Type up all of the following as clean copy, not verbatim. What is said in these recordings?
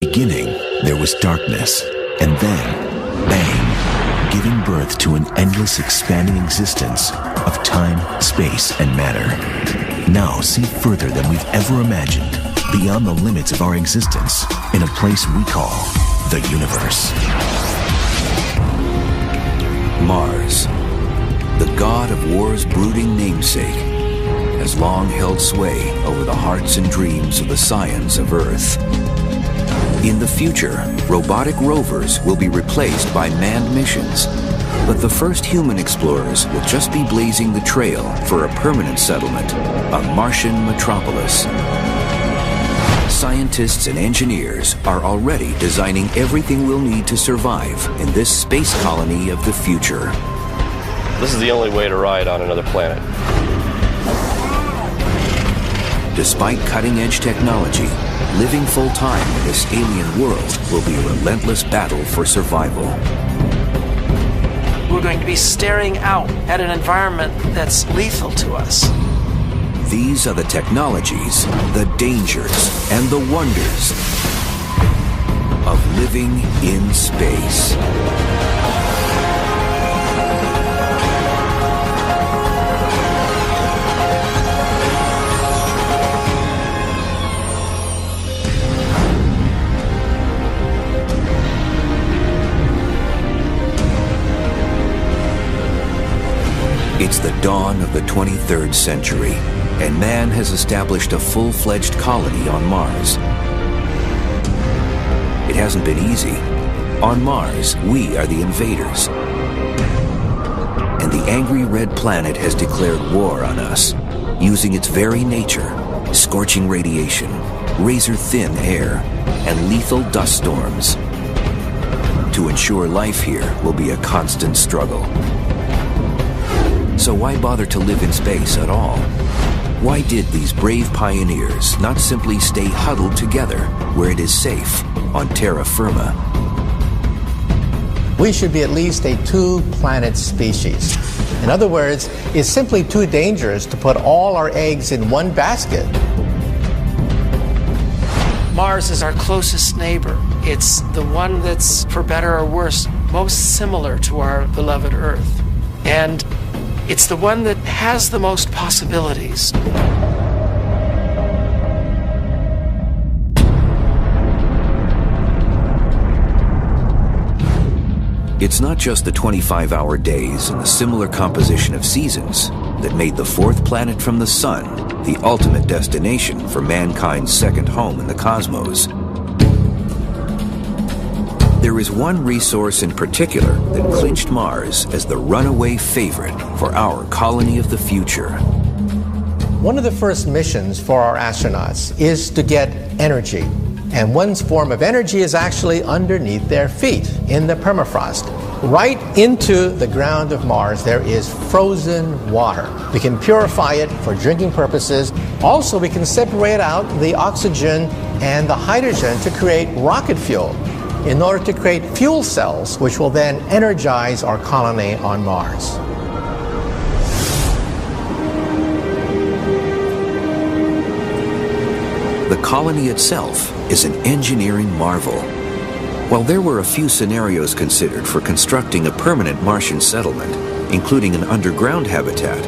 Beginning, there was darkness, and then, bang, giving birth to an endless expanding existence of time, space, and matter. Now see further than we've ever imagined, beyond the limits of our existence, in a place we call the universe. Mars, the god of war's brooding namesake, has long held sway over the hearts and dreams of the scions of Earth. In the future, robotic rovers will be replaced by manned missions, but the first human explorers will just be blazing the trail for a permanent settlement, a Martian metropolis. Scientists and engineers are already designing everything we'll need to survive in this space colony of the future. This is the only way to ride on another planet. Despite cutting-edge technology, living full-time in this alien world will be a relentless battle for survival. We're going to be staring out at an environment that's lethal to us. These are the technologies, the dangers, and the wonders of living in space. It's the dawn of the 23rd century, and man has established a full-fledged colony on Mars. It hasn't been easy. On Mars, we are the invaders. And the angry red planet has declared war on us, using its very nature, scorching radiation, razor-thin air, and lethal dust storms. To ensure life here will be a constant struggle. So why bother to live in space at all? Why did these brave pioneers not simply stay huddled together where it is safe, on terra firma? We should be at least a two-planet species. In other words, it's simply too dangerous to put all our eggs in one basket. Mars is our closest neighbor. It's the one that's, for better or worse, most similar to our beloved Earth. And it's the one that has the most possibilities. It's not just the 25-hour days and the similar composition of seasons that made the fourth planet from the sun the ultimate destination for mankind's second home in the cosmos. There is one resource in particular that clinched Mars as the runaway favorite for our colony of the future. One of the first missions for our astronauts is to get energy. And one form of energy is actually underneath their feet, in the permafrost. Right into the ground of Mars, there is frozen water. We can purify it for drinking purposes. Also, we can separate out the oxygen and the hydrogen to create rocket fuel, in order to create fuel cells, which will then energize our colony on Mars. The colony itself is an engineering marvel. While there were a few scenarios considered for constructing a permanent Martian settlement, including an underground habitat,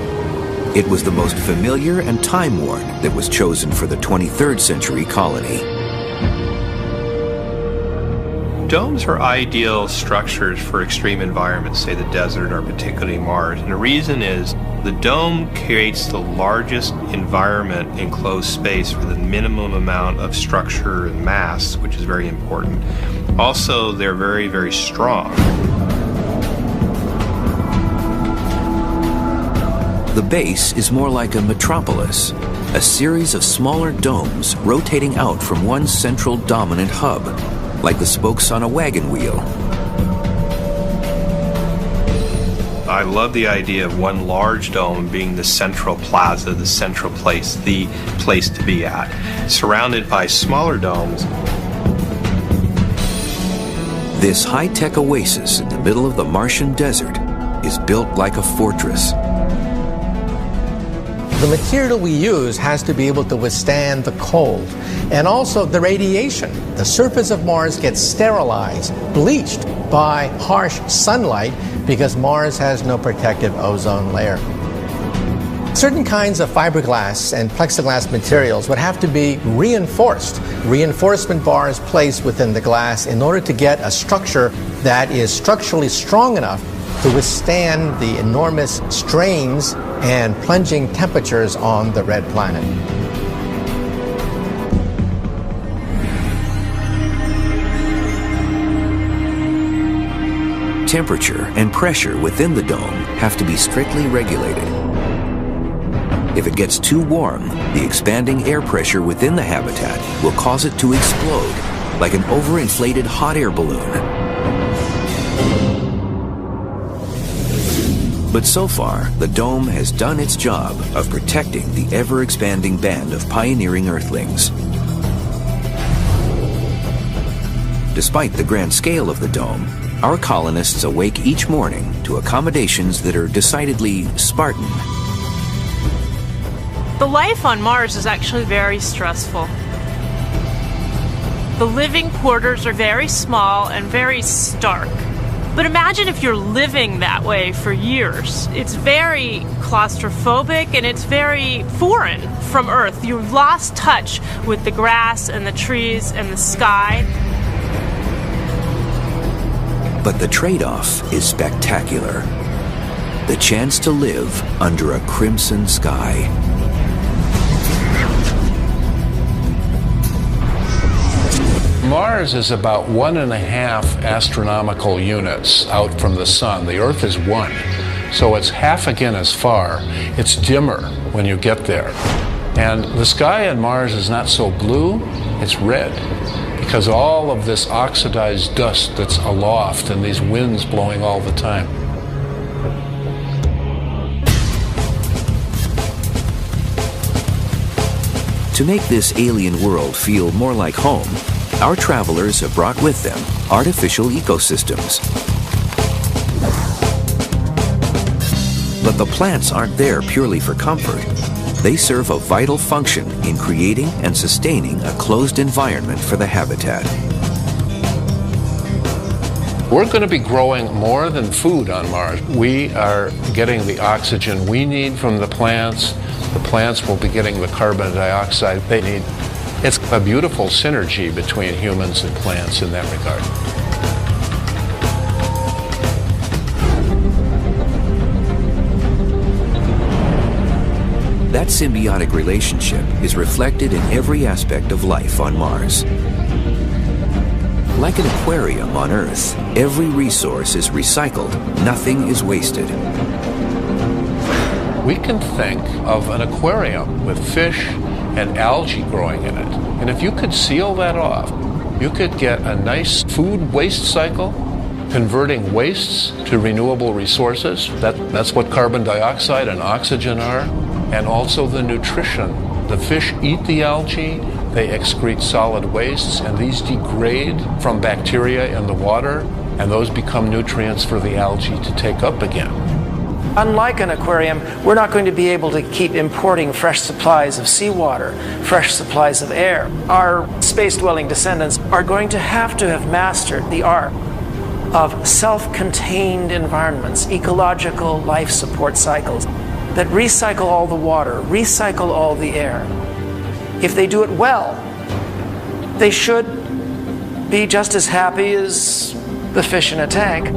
it was the most familiar and time-worn that was chosen for the 23rd century colony. Domes are ideal structures for extreme environments, say the desert or particularly Mars. And the reason is the dome creates the largest environment in enclosed space for the minimum amount of structure and mass, which is very important. Also, they're very, very strong. The base is more like a metropolis, a series of smaller domes rotating out from one central dominant hub, like the spokes on a wagon wheel. I love the idea of one large dome being the central plaza, the central place, the place to be at, surrounded by smaller domes. This high-tech oasis in the middle of the Martian desert is built like a fortress. The material we use has to be able to withstand the cold and also the radiation. The surface of Mars gets sterilized, bleached by harsh sunlight because Mars has no protective ozone layer. Certain kinds of fiberglass and plexiglass materials would have to be reinforced. Reinforcement bars placed within the glass in order to get a structure that is structurally strong enough to withstand the enormous strains and plunging temperatures on the red planet. Temperature and pressure within the dome have to be strictly regulated. If it gets too warm, the expanding air pressure within the habitat will cause it to explode like an overinflated hot air balloon. But so far, the dome has done its job of protecting the ever-expanding band of pioneering Earthlings. Despite the grand scale of the dome, our colonists awake each morning to accommodations that are decidedly Spartan. The life on Mars is actually very stressful. The living quarters are very small and very stark. But imagine if you're living that way for years. It's very claustrophobic and it's very foreign from Earth. You've lost touch with the grass and the trees and the sky. But the trade-off is spectacular. The chance to live under a crimson sky. Mars is about 1.5 astronomical units out from the sun. The Earth is 1, so it's half again as far. It's dimmer when you get there. And the sky on Mars is not so blue, it's red, because all of this oxidized dust that's aloft and these winds blowing all the time. To make this alien world feel more like home, our travelers have brought with them artificial ecosystems. But the plants aren't there purely for comfort. They serve a vital function in creating and sustaining a closed environment for the habitat. We're going to be growing more than food on Mars. We are getting the oxygen we need from the plants. The plants will be getting the carbon dioxide they need. It's a beautiful synergy between humans and plants in that regard. That symbiotic relationship is reflected in every aspect of life on Mars. Like an aquarium on Earth, every resource is recycled, nothing is wasted. We can think of an aquarium with fish and algae growing in it. And if you could seal that off, you could get a nice food waste cycle, converting wastes to renewable resources. That's what carbon dioxide and oxygen are. And also the nutrition. The fish eat the algae, they excrete solid wastes, and these degrade from bacteria in the water, and those become nutrients for the algae to take up again. Unlike an aquarium, we're not going to be able to keep importing fresh supplies of seawater, fresh supplies of air. Our space-dwelling descendants are going to have mastered the art of self-contained environments, ecological life support cycles that recycle all the water, recycle all the air. If they do it well, they should be just as happy as the fish in a tank.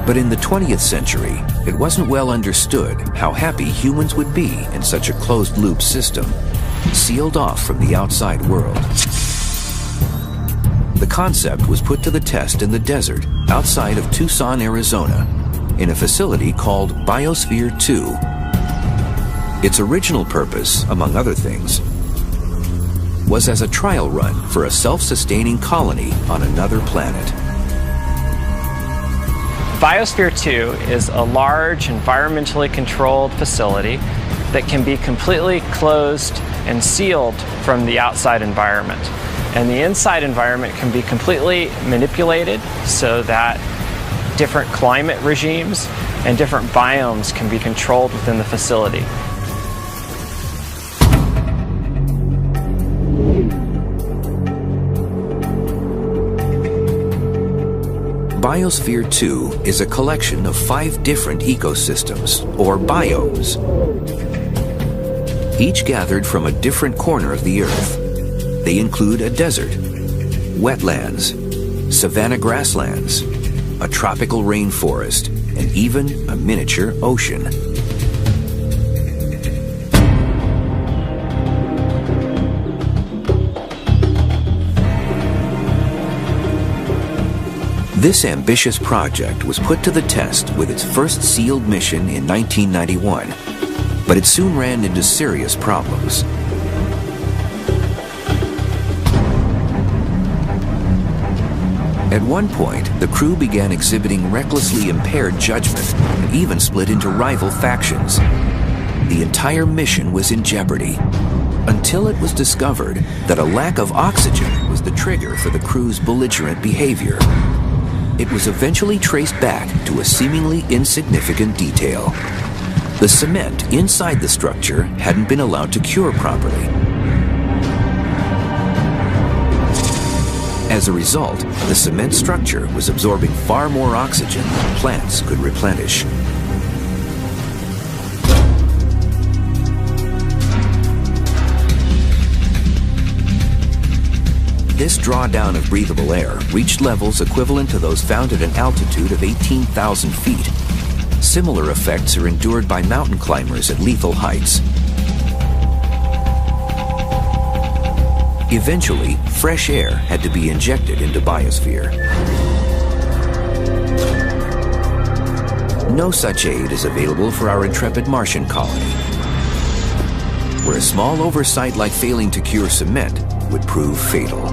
But in the 20th century, it wasn't well understood how happy humans would be in such a closed-loop system, sealed off from the outside world. The concept was put to the test in the desert outside of Tucson, Arizona, in a facility called Biosphere 2. Its original purpose, among other things, was as a trial run for a self-sustaining colony on another planet. Biosphere 2 is a large, environmentally controlled facility that can be completely closed and sealed from the outside environment. And the inside environment can be completely manipulated so that different climate regimes and different biomes can be controlled within the facility. Biosphere 2 is a collection of 5 different ecosystems, or biomes, each gathered from a different corner of the Earth. They include a desert, wetlands, savanna grasslands, a tropical rainforest, and even a miniature ocean. This ambitious project was put to the test with its first sealed mission in 1991, but it soon ran into serious problems. At one point, the crew began exhibiting recklessly impaired judgment and even split into rival factions. The entire mission was in jeopardy, until it was discovered that a lack of oxygen was the trigger for the crew's belligerent behavior. It was eventually traced back to a seemingly insignificant detail. The cement inside the structure hadn't been allowed to cure properly. As a result, the cement structure was absorbing far more oxygen than plants could replenish. This drawdown of breathable air reached levels equivalent to those found at an altitude of 18,000 feet. Similar effects are endured by mountain climbers at lethal heights. Eventually, fresh air had to be injected into biosphere. No such aid is available for our intrepid Martian colony, where a small oversight like failing to cure cement would prove fatal.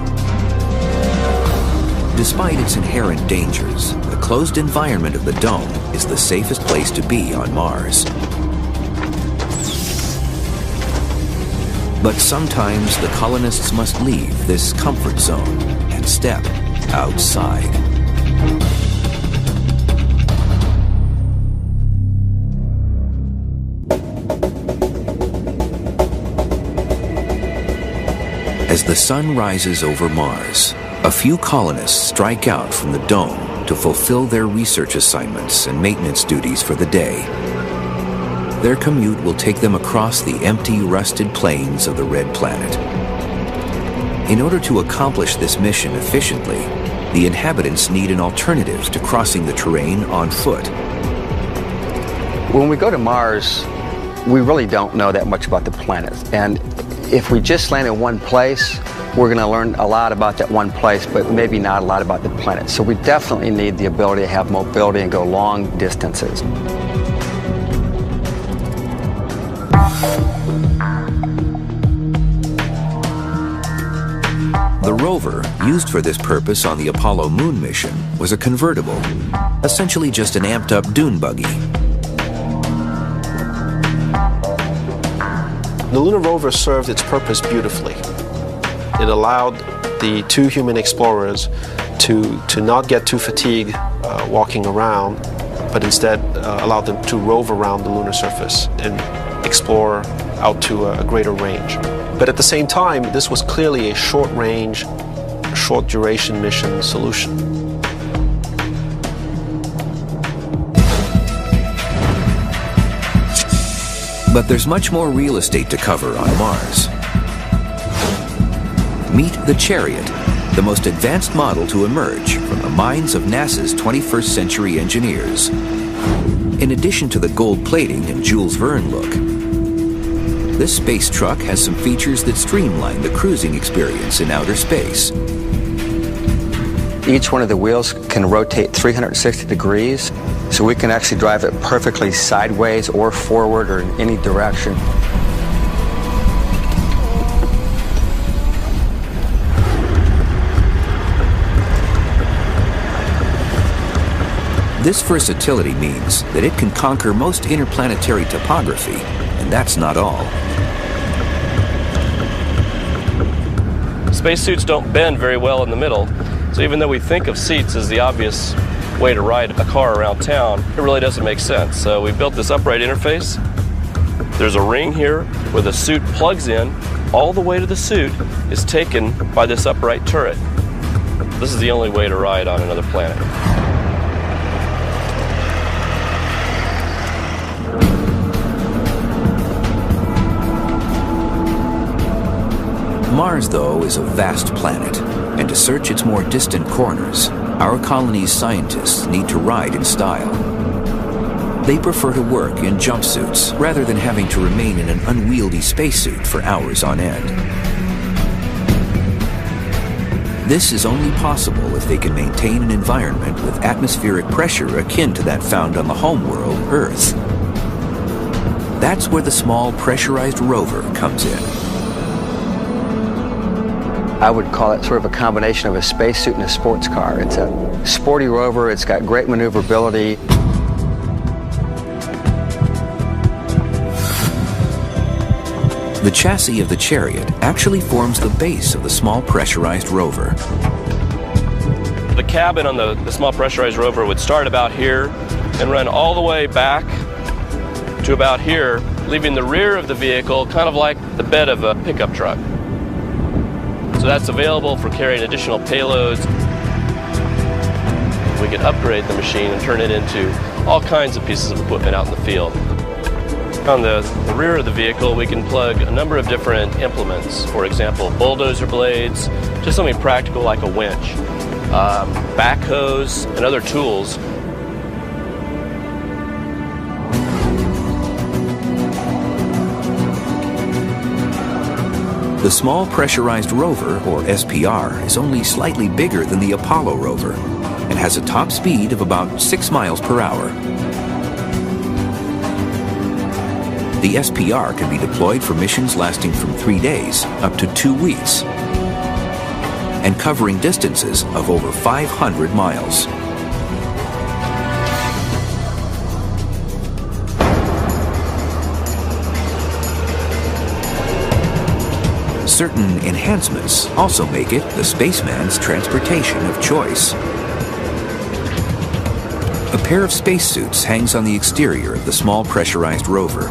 Despite its inherent dangers, the closed environment of the dome is the safest place to be on Mars. But sometimes the colonists must leave this comfort zone and step outside. As the sun rises over Mars, a few colonists strike out from the dome to fulfill their research assignments and maintenance duties for the day. Their commute will take them across the empty, rusted plains of the Red Planet. In order to accomplish this mission efficiently, the inhabitants need an alternative to crossing the terrain on foot. When we go to Mars, we really don't know that much about the planet. And if we just land in one place, we're going to learn a lot about that one place, but maybe not a lot about the planet. So we definitely need the ability to have mobility and go long distances. The rover, used for this purpose on the Apollo moon mission, was a convertible, essentially just an amped-up dune buggy. The lunar rover served its purpose beautifully. It allowed the 2 human explorers to not get too fatigued walking around, but instead allowed them to rove around the lunar surface and explore out to a greater range. But at the same time, this was clearly a short-range, short-duration mission solution. But there's much more real estate to cover on Mars. Meet the Chariot, the most advanced model to emerge from the minds of NASA's 21st century engineers. In addition to the gold plating and Jules Verne look, this space truck has some features that streamline the cruising experience in outer space. Each one of the wheels can rotate 360 degrees, so we can actually drive it perfectly sideways or forward or in any direction. This versatility means that it can conquer most interplanetary topography, and that's not all. Spacesuits don't bend very well in the middle, so even though we think of seats as the obvious way to ride a car around town, it really doesn't make sense. So we built this upright interface. There's a ring here where the suit plugs in. All the weight of the suit is taken by this upright turret. This is the only way to ride on another planet. Mars, though, is a vast planet, and to search its more distant corners, our colony's scientists need to ride in style. They prefer to work in jumpsuits rather than having to remain in an unwieldy spacesuit for hours on end. This is only possible if they can maintain an environment with atmospheric pressure akin to that found on the homeworld, Earth. That's where the small pressurized rover comes in. I would call it sort of a combination of a spacesuit and a sports car. It's a sporty rover, it's got great maneuverability. The chassis of the Chariot actually forms the base of the small pressurized rover. The cabin on the small pressurized rover would start about here and run all the way back to about here, leaving the rear of the vehicle kind of like the bed of a pickup truck. So that's available for carrying additional payloads. We can upgrade the machine and turn it into all kinds of pieces of equipment out in the field. On the rear of the vehicle, we can plug a number of different implements. For example, bulldozer blades, just something practical like a winch, backhoes, and other tools. The Small Pressurized Rover, or SPR, is only slightly bigger than the Apollo rover and has a top speed of about 6 miles per hour. The SPR can be deployed for missions lasting from 3 days up to 2 weeks and covering distances of over 500 miles. Certain enhancements also make it the spaceman's transportation of choice. A pair of spacesuits hangs on the exterior of the small pressurized rover.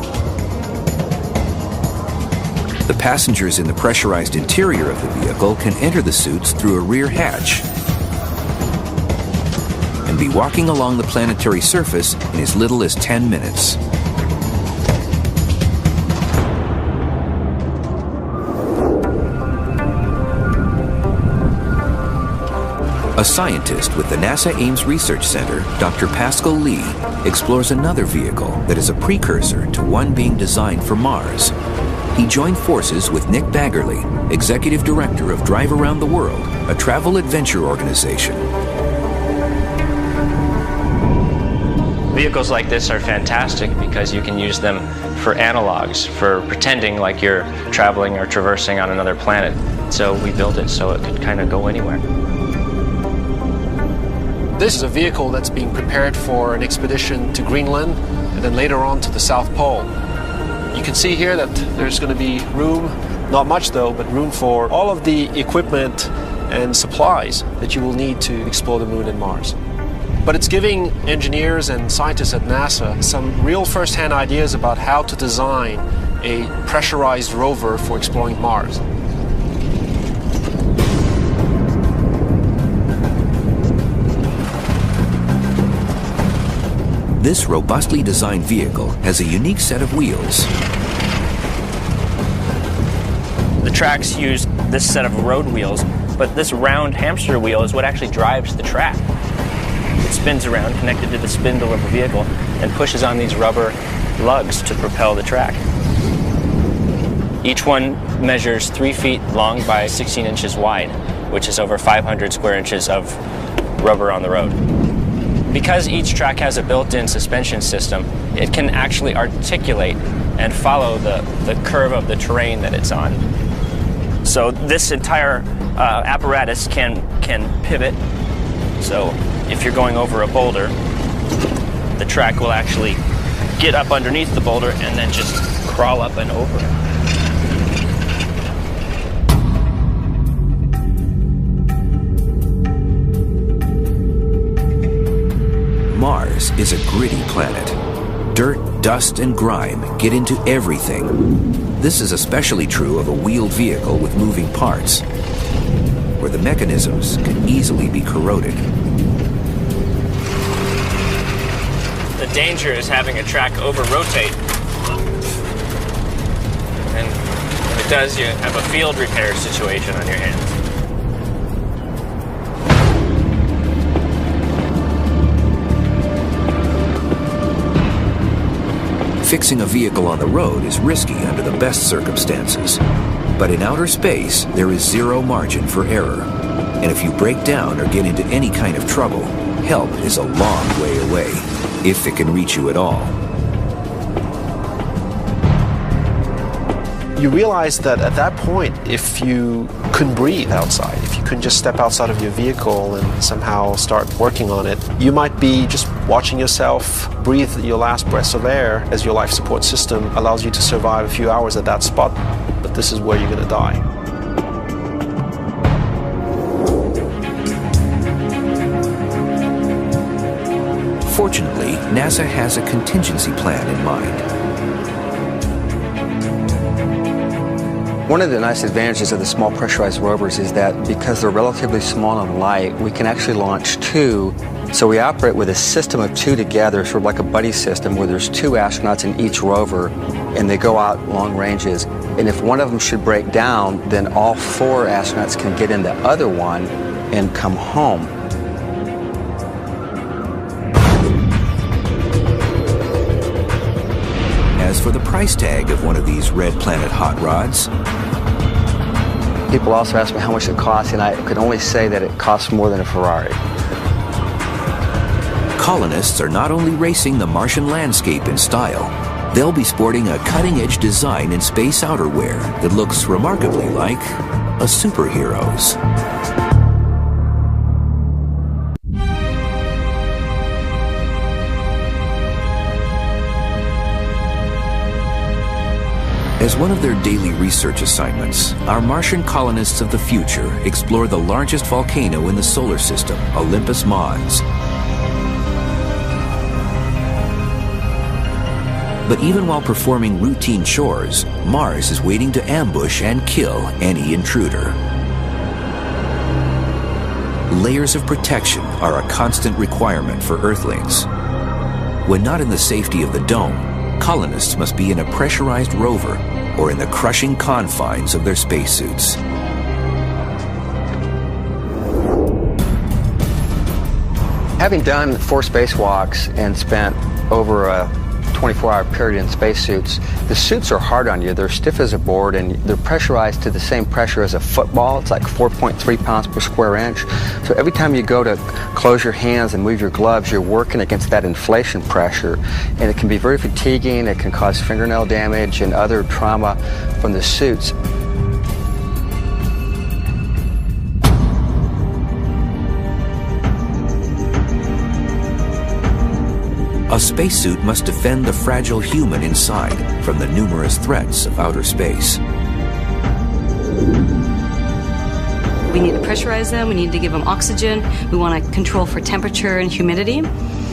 The passengers in the pressurized interior of the vehicle can enter the suits through a rear hatch and be walking along the planetary surface in as little as 10 minutes. A scientist with the NASA Ames Research Center, Dr. Pascal Lee, explores another vehicle that is a precursor to one being designed for Mars. He joined forces with Nick Baggerly, Executive Director of Drive Around the World, a travel adventure organization. Vehicles like this are fantastic because you can use them for analogs, for pretending like you're traveling or traversing on another planet. So we built it so it could kind of go anywhere. This is a vehicle that's being prepared for an expedition to Greenland and then later on to the South Pole. You can see here that there's going to be room, not much though, but room for all of the equipment and supplies that you will need to explore the Moon and Mars. But it's giving engineers and scientists at NASA some real first-hand ideas about how to design a pressurized rover for exploring Mars. This robustly designed vehicle has a unique set of wheels. The tracks use this set of road wheels, but this round hamster wheel is what actually drives the track. It spins around, connected to the spindle of the vehicle, and pushes on these rubber lugs to propel the track. Each one measures 3 feet long by 16 inches wide, which is over 500 square inches of rubber on the road. Because each track has a built-in suspension system, it can actually articulate and follow the curve of the terrain that it's on. So this entire apparatus can pivot. So if you're going over a boulder, the track will actually get up underneath the boulder and then just crawl up and over it. Mars is a gritty planet. Dirt, dust, and grime get into everything. This is especially true of a wheeled vehicle with moving parts, where the mechanisms can easily be corroded. The danger is having a track over-rotate. And when it does, you have a field repair situation on your hands. Fixing a vehicle on the road is risky under the best circumstances. But in outer space, there is zero margin for error. And if you break down or get into any kind of trouble, help is a long way away, if it can reach you at all. You realize that at that point, if you couldn't breathe outside, if you couldn't just step outside of your vehicle and somehow start working on it, you might be just watching yourself breathe your last breaths of air as your life support system allows you to survive a few hours at that spot, but this is where you're going to die. Fortunately, NASA has a contingency plan in mind. One of the nice advantages of the small pressurized rovers is that because they're relatively small and light, we can actually launch two. So we operate with a system of two together, sort of like a buddy system where there's two astronauts in each rover and they go out long ranges. And if one of them should break down, then all four astronauts can get in the other one and come home. As for the price tag of one of these Red Planet hot rods, people also ask me how much it costs, and I could only say that it costs more than a Ferrari. colonists are not only racing the Martian landscape in style, they'll be sporting a cutting-edge design in space outerwear that looks remarkably like a superhero's. As one of their daily research assignments, our Martian colonists of the future explore the largest volcano in the solar system, Olympus Mons. But even while performing routine chores, Mars is waiting to ambush and kill any intruder. Layers of protection are a constant requirement for Earthlings. When not in the safety of the dome, colonists must be in a pressurized rover or in the crushing confines of their spacesuits. Having done 4 spacewalks and spent over a 24-hour period in spacesuits, the suits are hard on you. They're stiff as a board, and they're pressurized to the same pressure as a football. It's like 4.3 pounds per square inch. So every time you go to close your hands and move your gloves, you're working against that inflation pressure, and it can be very fatiguing. It can cause fingernail damage and other trauma from the suits. A spacesuit must defend the fragile human inside from the numerous threats of outer space. We need to pressurize them, we need to give them oxygen, we want to control for temperature and humidity.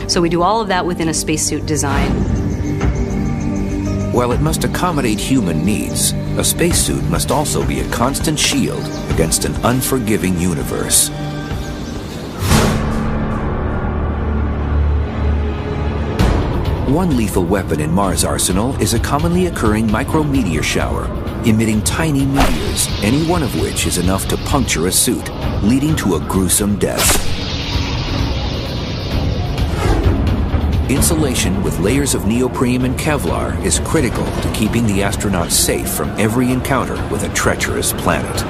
So we do all of that within a spacesuit design. While it must accommodate human needs, a spacesuit must also be a constant shield against an unforgiving universe. One lethal weapon in Mars' arsenal is a commonly occurring micrometeor shower, emitting tiny meteors, any one of which is enough to puncture a suit, leading to a gruesome death. Insulation with layers of neoprene and Kevlar is critical to keeping the astronauts safe from every encounter with a treacherous planet.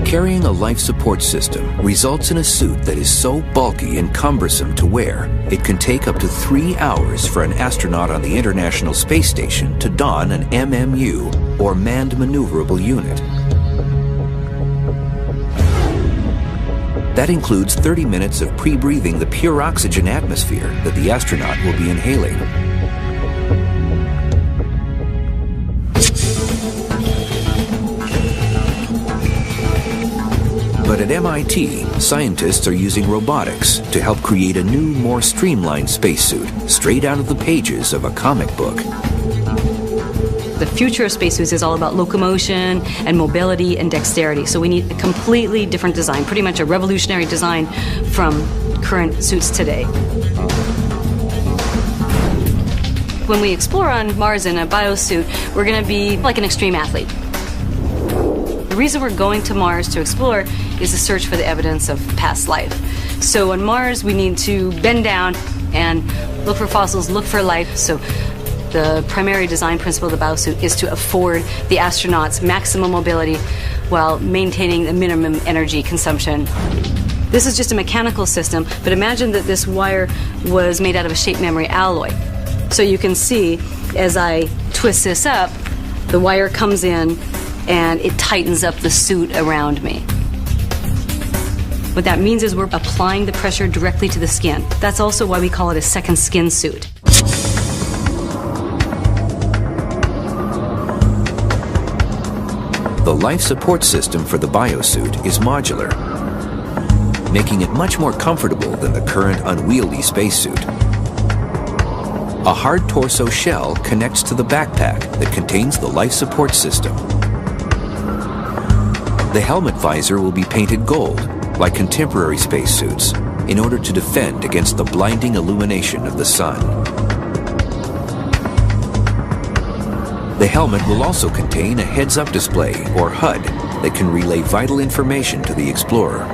Carrying a life support system results in a suit that is so bulky and cumbersome to wear, it can take up to 3 hours for an astronaut on the International Space Station to don an MMU, or Manned Maneuverable Unit. That includes 30 minutes of pre-breathing the pure oxygen atmosphere that the astronaut will be inhaling. But at MIT, scientists are using robotics to help create a new, more streamlined spacesuit, straight out of the pages of a comic book. The future of spacesuits is all about locomotion and mobility and dexterity. So we need a completely different design, pretty much a revolutionary design from current suits today. When we explore on Mars in a biosuit, we're going to be like an extreme athlete. The reason we're going to Mars to explore is to search for the evidence of past life. So on Mars, we need to bend down and look for fossils, look for life. So the primary design principle of the biosuit is to afford the astronauts maximum mobility while maintaining the minimum energy consumption. This is just a mechanical system, but imagine that this wire was made out of a shape memory alloy. So you can see as I twist this up, the wire comes in and it tightens up the suit around me. What that means is we're applying the pressure directly to the skin. That's also why we call it a second skin suit. The life support system for the biosuit is modular, making it much more comfortable than the current unwieldy spacesuit. A hard torso shell connects to the backpack that contains the life support system. The helmet visor will be painted gold, like contemporary spacesuits, in order to defend against the blinding illumination of the sun. The helmet will also contain a heads-up display, or HUD, that can relay vital information to the explorer.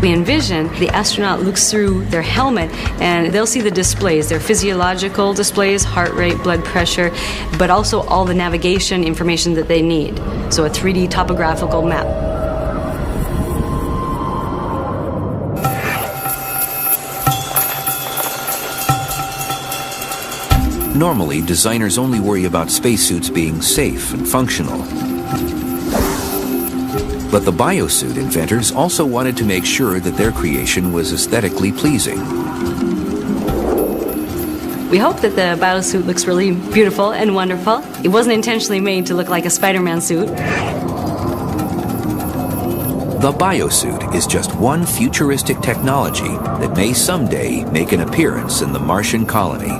We envision the astronaut looks through their helmet and they'll see the displays, their physiological displays, heart rate, blood pressure, but also all the navigation information that they need. So a 3D topographical map. Normally, designers only worry about spacesuits being safe and functional. But the biosuit inventors also wanted to make sure that their creation was aesthetically pleasing. We hope that the biosuit looks really beautiful and wonderful. It wasn't intentionally made to look like a Spider-Man suit. The biosuit is just one futuristic technology that may someday make an appearance in the Martian colony.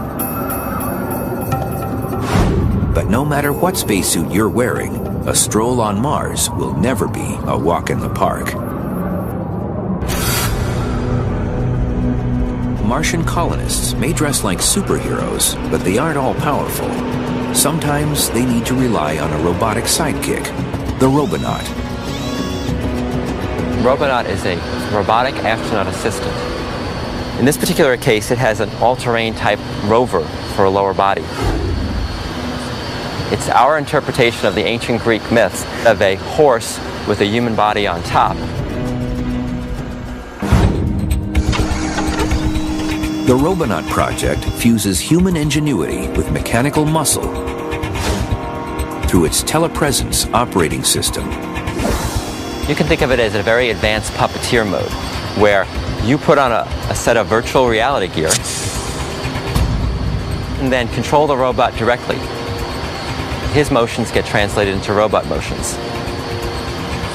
But no matter what spacesuit you're wearing, a stroll on Mars will never be a walk in the park. Martian colonists may dress like superheroes, but they aren't all powerful. Sometimes they need to rely on a robotic sidekick, the Robonaut. Robonaut is a robotic astronaut assistant. In this particular case, it has an all-terrain type rover for a lower body. It's our interpretation of the ancient Greek myths of a horse with a human body on top. The Robonaut project fuses human ingenuity with mechanical muscle through its telepresence operating system. You can think of it as a very advanced puppeteer mode, where you put on a set of virtual reality gear and then control the robot directly. His motions get translated into robot motions.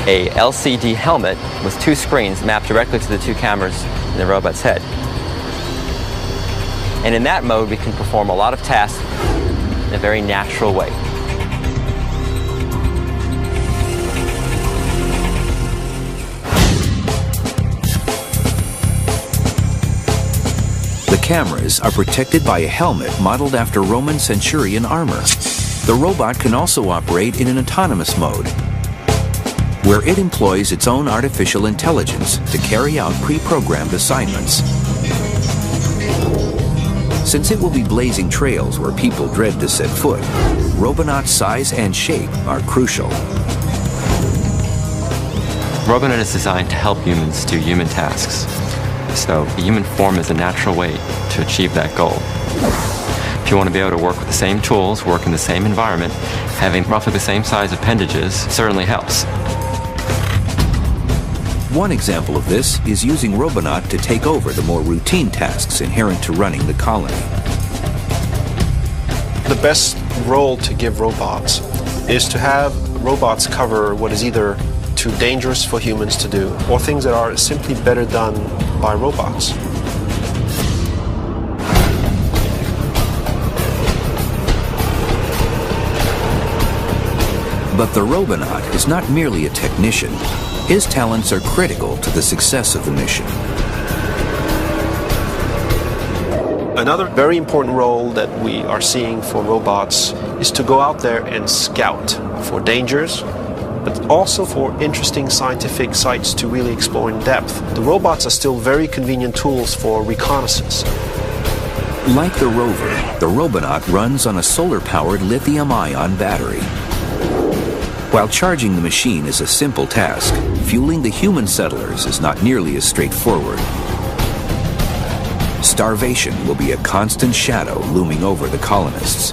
A LCD helmet with two screens mapped directly to the two cameras in the robot's head. And in that mode, we can perform a lot of tasks in a very natural way. The cameras are protected by a helmet modeled after Roman centurion armor. The robot can also operate in an autonomous mode, where it employs its own artificial intelligence to carry out pre-programmed assignments. Since it will be blazing trails where people dread to set foot, Robonaut's size and shape are crucial. Robonaut is designed to help humans do human tasks. So the human form is a natural way to achieve that goal. If you want to be able to work with the same tools, work in the same environment, having roughly the same size appendages certainly helps. One example of this is using Robonaut to take over the more routine tasks inherent to running the colony. The best role to give robots is to have robots cover what is either too dangerous for humans to do, or things that are simply better done by robots. But the Robonaut is not merely a technician. His talents are critical to the success of the mission. Another very important role that we are seeing for robots is to go out there and scout for dangers, but also for interesting scientific sites to really explore in depth. The robots are still very convenient tools for reconnaissance. Like the rover, the Robonaut runs on a solar-powered lithium-ion battery. While charging the machine is a simple task, fueling the human settlers is not nearly as straightforward. Starvation will be a constant shadow looming over the colonists,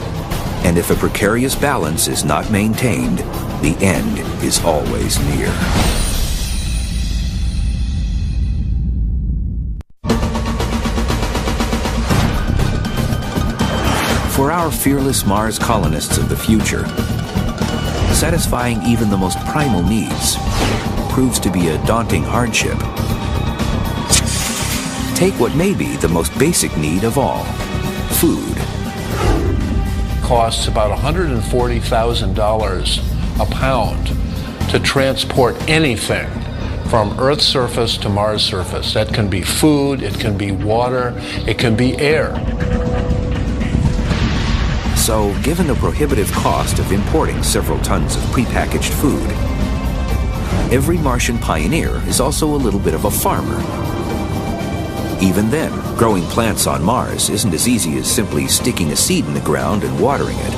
and if a precarious balance is not maintained, the end is always near. For our fearless Mars colonists of the future, satisfying even the most primal needs proves to be a daunting hardship. Take what may be the most basic need of all, food. Costs about $140,000 a pound to transport anything from Earth's surface to Mars' surface. That can be food, it can be water, it can be air. So, given the prohibitive cost of importing several tons of prepackaged food, every Martian pioneer is also a little bit of a farmer. Even then, growing plants on Mars isn't as easy as simply sticking a seed in the ground and watering it.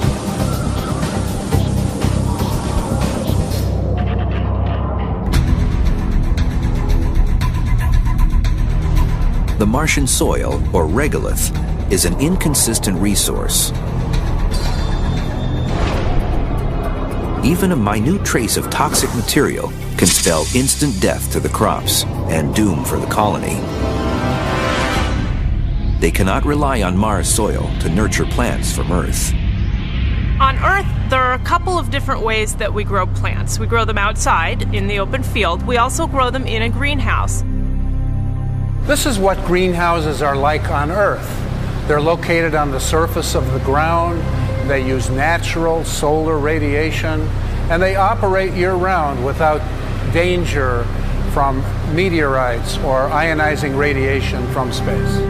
The Martian soil, or regolith, is an inconsistent resource. Even a minute trace of toxic material can spell instant death to the crops and doom for the colony. They cannot rely on Mars soil to nurture plants from Earth. On Earth, there are a couple of different ways that we grow plants. We grow them outside in the open field. We also grow them in a greenhouse. This is what greenhouses are like on Earth. They're located on the surface of the ground. They use natural solar radiation, and they operate year-round without danger from meteorites or ionizing radiation from space.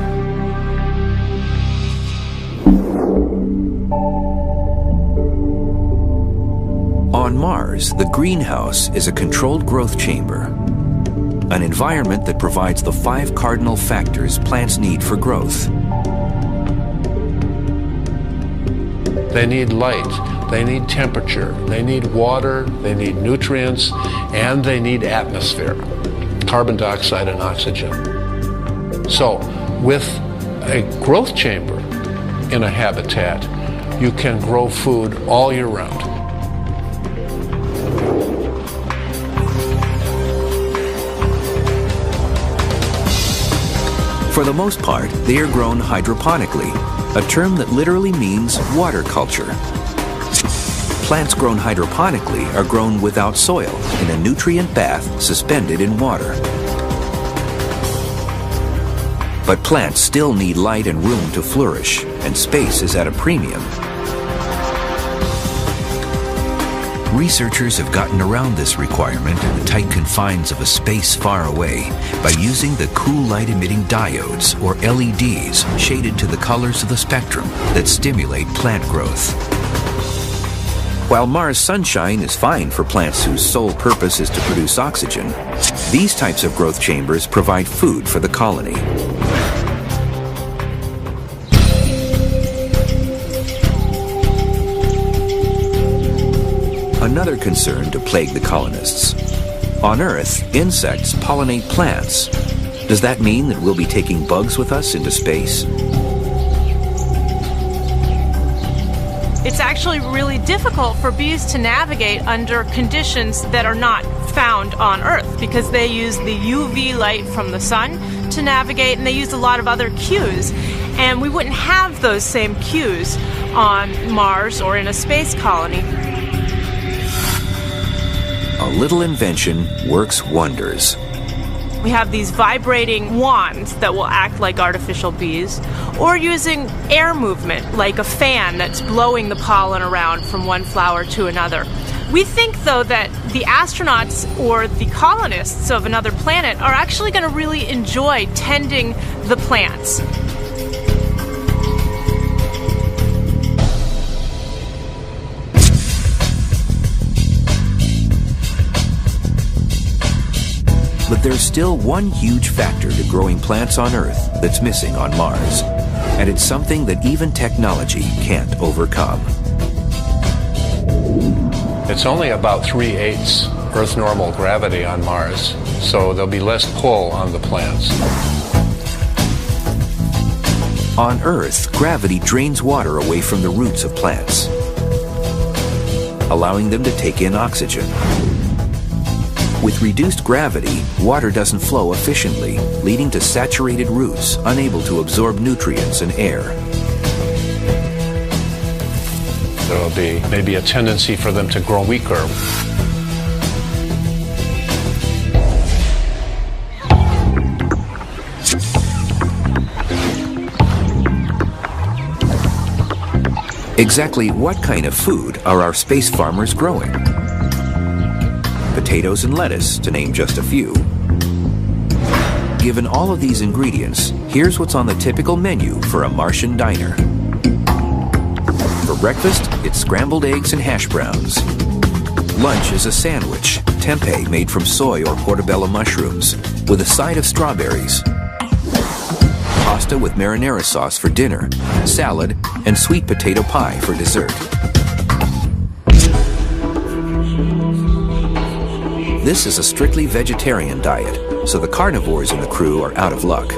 On Mars, the greenhouse is a controlled growth chamber, an environment that provides the 5 cardinal factors plants need for growth. They need light, they need temperature, they need water, they need nutrients, and they need atmosphere, carbon dioxide and oxygen. So, with a growth chamber in a habitat, you can grow food all year round. For the most part, they are grown hydroponically, a term that literally means water culture. Plants grown hydroponically are grown without soil in a nutrient bath suspended in water. But plants still need light and room to flourish, and space is at a premium. Researchers have gotten around this requirement in the tight confines of a space far away by using the cool light-emitting diodes, or LEDs, shaded to the colors of the spectrum that stimulate plant growth. While Mars sunshine is fine for plants whose sole purpose is to produce oxygen, these types of growth chambers provide food for the colony. Another concern to plague the colonists. On Earth, insects pollinate plants. Does that mean that we'll be taking bugs with us into space? It's actually really difficult for bees to navigate under conditions that are not found on Earth because they use the UV light from the sun to navigate, and they use a lot of other cues. And we wouldn't have those same cues on Mars or in a space colony. a little invention works wonders. We have these vibrating wands that will act like artificial bees, or using air movement, like a fan that's blowing the pollen around from one flower to another. We think, though, that the astronauts or the colonists of another planet are actually going to really enjoy tending the plants. But there's still one huge factor to growing plants on Earth that's missing on Mars. And it's something that even technology can't overcome. It's only about 3/8 Earth normal gravity on Mars, so there'll be less pull on the plants. On Earth, gravity drains water away from the roots of plants, allowing them to take in oxygen. With reduced gravity, water doesn't flow efficiently, leading to saturated roots unable to absorb nutrients and air. There will be maybe a tendency for them to grow weaker. Exactly what kind of food are our space farmers growing? Potatoes and lettuce, to name just a few. Given all of these ingredients, here's what's on the typical menu for a Martian diner. For breakfast, it's scrambled eggs and hash browns. Lunch is a sandwich, tempeh made from soy or portobello mushrooms, with a side of strawberries. Pasta with marinara sauce for dinner, salad, and sweet potato pie for dessert. This is a strictly vegetarian diet, so the carnivores in the crew are out of luck.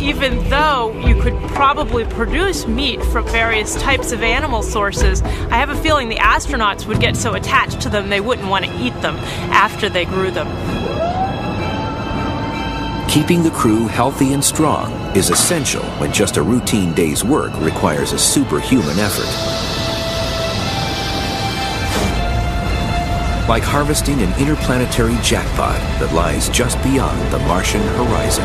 Even though you could probably produce meat from various types of animal sources, I have a feeling the astronauts would get so attached to them they wouldn't want to eat them after they grew them. Keeping the crew healthy and strong is essential when just a routine day's work requires a superhuman effort. Like harvesting an interplanetary jackpot that lies just beyond the Martian horizon.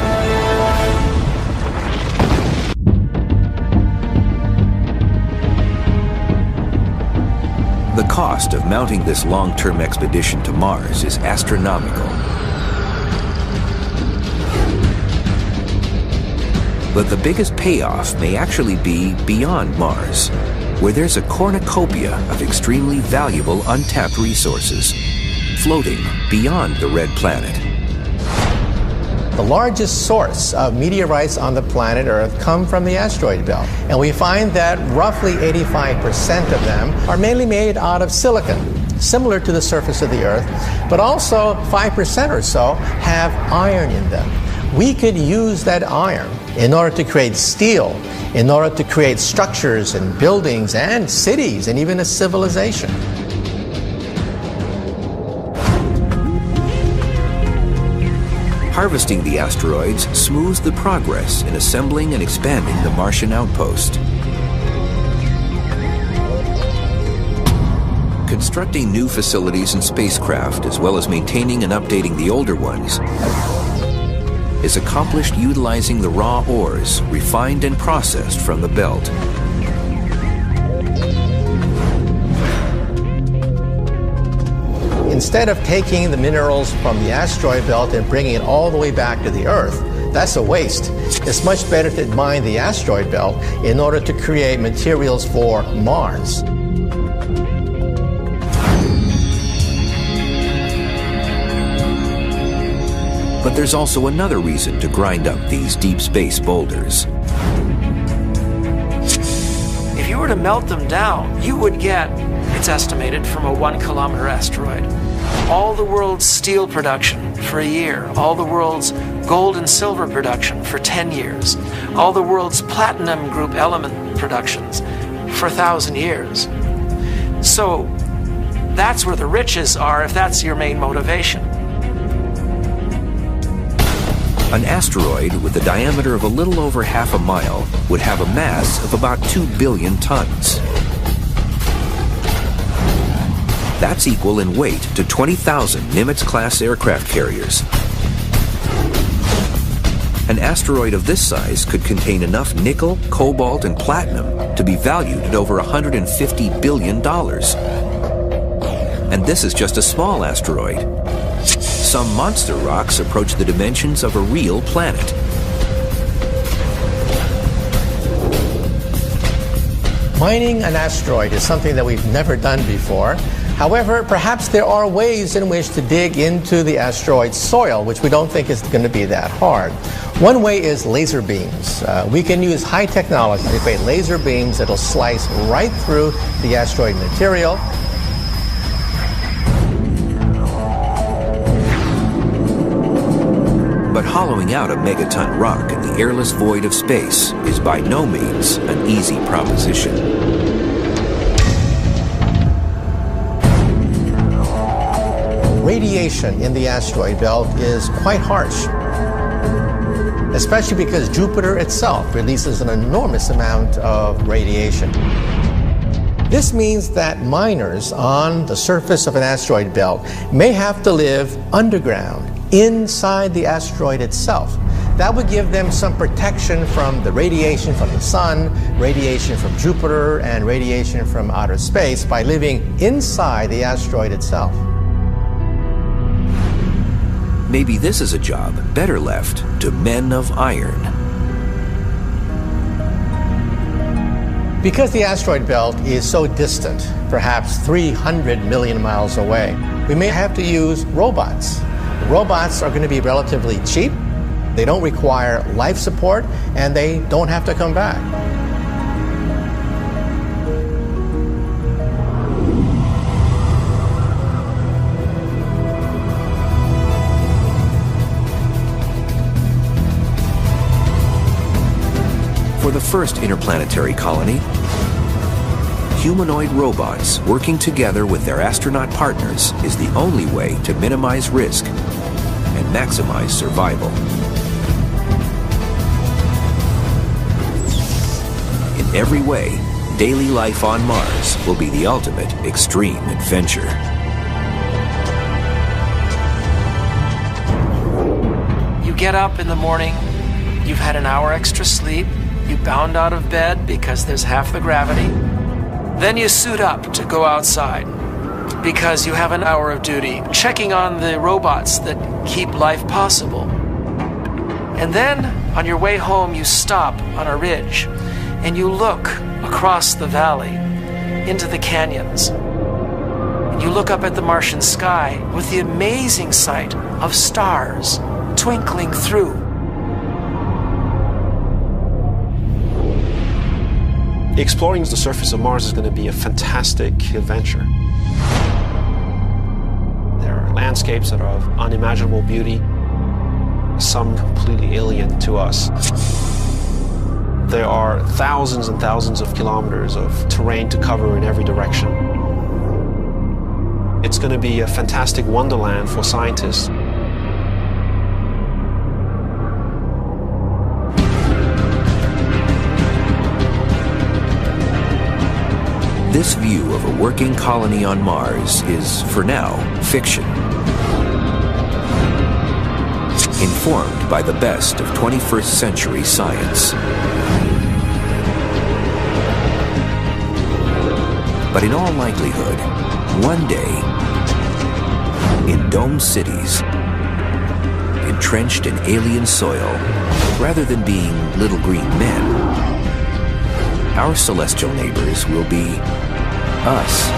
The cost of mounting this long-term expedition to Mars is astronomical. But the biggest payoff may actually be beyond Mars, where there's a cornucopia of extremely valuable untapped resources floating beyond the red planet. The largest source of meteorites on the planet Earth come from the asteroid belt. And we find that roughly 85% of them are mainly made out of silicon, similar to the surface of the Earth, but also 5% or so have iron in them. We could use that iron in order to create steel, in order to create structures and buildings and cities and even a civilization. Harvesting the asteroids smooths the progress in assembling and expanding the Martian outpost. Constructing new facilities and spacecraft, as well as maintaining and updating the older ones, is accomplished utilizing the raw ores refined and processed from the belt. Instead of taking the minerals from the asteroid belt and bringing it all the way back to the Earth, that's a waste. It's much better to mine the asteroid belt in order to create materials for Mars. But there's also another reason to grind up these deep space boulders. If you were to melt them down, you would get, it's estimated, from a 1-kilometer asteroid, all the world's steel production for a year, all the world's gold and silver production for 10 years, all the world's platinum group element productions for 1,000 years. So that's where the riches are if that's your main motivation. An asteroid with a diameter of a little over half a mile would have a mass of about 2 billion tons. That's equal in weight to 20,000 Nimitz-class aircraft carriers. An asteroid of this size could contain enough nickel, cobalt, and platinum to be valued at over $150 billion. And this is just a small asteroid. Some monster rocks approach the dimensions of a real planet. Mining an asteroid is something that we've never done before. However, perhaps there are ways in which to dig into the asteroid's soil, which we don't think is going to be that hard. One way is laser beams. We can use high technology to create laser beams that'll slice right through the asteroid material. But hollowing out a megaton rock in the airless void of space is by no means an easy proposition. Radiation in the asteroid belt is quite harsh, especially because Jupiter itself releases an enormous amount of radiation. This means that miners on the surface of an asteroid belt may have to live underground, inside the asteroid itself. That would give them some protection from the radiation from the sun, radiation from Jupiter, and radiation from outer space by living inside the asteroid itself. Maybe this is a job better left to men of iron. Because the asteroid belt is so distant, perhaps 300 million miles away, we may have to use robots. Robots are going to be relatively cheap, they don't require life support, and they don't have to come back. For the first interplanetary colony, humanoid robots working together with their astronaut partners is the only way to minimize risk and maximize survival. In every way, daily life on Mars will be the ultimate extreme adventure. You get up in the morning, you've had an hour extra sleep, you bound out of bed because there's half the gravity. Then you suit up to go outside because you have an hour of duty checking on the robots that keep life possible. And then on your way home you stop on a ridge and you look across the valley into the canyons. And you look up at the Martian sky with the amazing sight of stars twinkling through. Exploring the surface of Mars is going to be a fantastic adventure. There are landscapes that are of unimaginable beauty, some completely alien to us. There are thousands and thousands of kilometers of terrain to cover in every direction. It's going to be a fantastic wonderland for scientists. This view of a working colony on Mars is, for now, fiction. Informed by the best of 21st century science. But in all likelihood, one day, in domed cities, entrenched in alien soil, rather than being little green men, our celestial neighbors will be us.